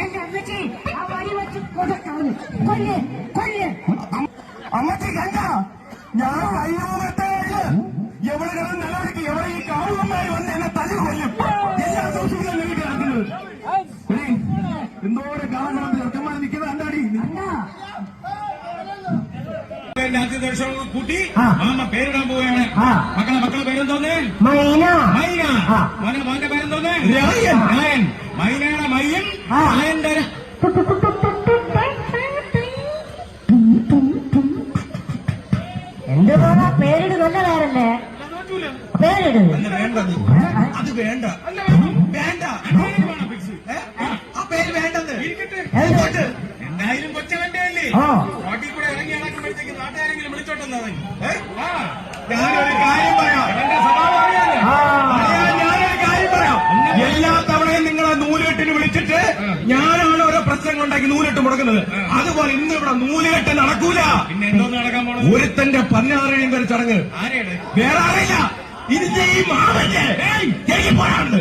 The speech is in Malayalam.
എന്റെ അമ്മച്ചി ആ വടി വെച്ച് കൊടക്കാവുന്നു. കൊല്ല് കൊല്ല്. അമ്മച്ചി കണ്ട ഞാൻ കയ്യൂറത്തെ എവിടെ നിലവിളിക്ക് എവിടെ ഈ കാവുകന്മാര് വന്ന് എന്നെ തല്ലി കൊല്ലും. എല്ലാ ദിവസവും നിലവിളി നടക്കുന്നത് എന്തോരം കാണാൻ ചെറുക്കന്മാർ നിൽക്കുന്നത് അണ്ടാടി. കൂട്ടി മാമ പേരിടാൻ പോവുകയാണ്. മക്കളെ പേരെന്തോന്ന്? മൈന. മൈന. മോന്റെ പേരെന്തോന്ന്? രായൻ. രായൻ. മൈനയുടെ മയ്യൻ രായന്റെ എന്റെ പോലെ പേരിട് നല്ല പേരല്ലേ? പേരിട്. അത് വേണ്ട വേണ്ട ആ പേര് വേണ്ടത്. എന്തായാലും കൊച്ചവന്റെ അല്ലേ റോട്ടിൽ കൂടെ ഇറങ്ങി നടക്കുമ്പോഴത്തേക്ക് നാട്ടുകാരെങ്കിലും വിളിച്ചോട്ടെന്നാ. ഞാനൊരു കാര്യം പറയാം. ഞാനൊരു കാര്യം പറയാം. എല്ലാ തവണയും നിങ്ങളെ നൂലുകെട്ടിന് വിളിച്ചിട്ട് ഞാനാണ് ഓരോ പ്രശ്നം ഉണ്ടാക്കി നൂലിട്ട് മുടക്കുന്നത്. അതുപോലെ ഇന്ന് ഇവിടെ നൂലുകെട്ട് നടക്കൂല. പിന്നെ എന്തോന്ന് നടക്കാൻ പോണത്? ഒരുത്തന്റെ 16 ചടങ്ങ്. വേറെ അറിയില്ല. ഇതിന്റെ ഈ മാവന്റെ പോയാണ്.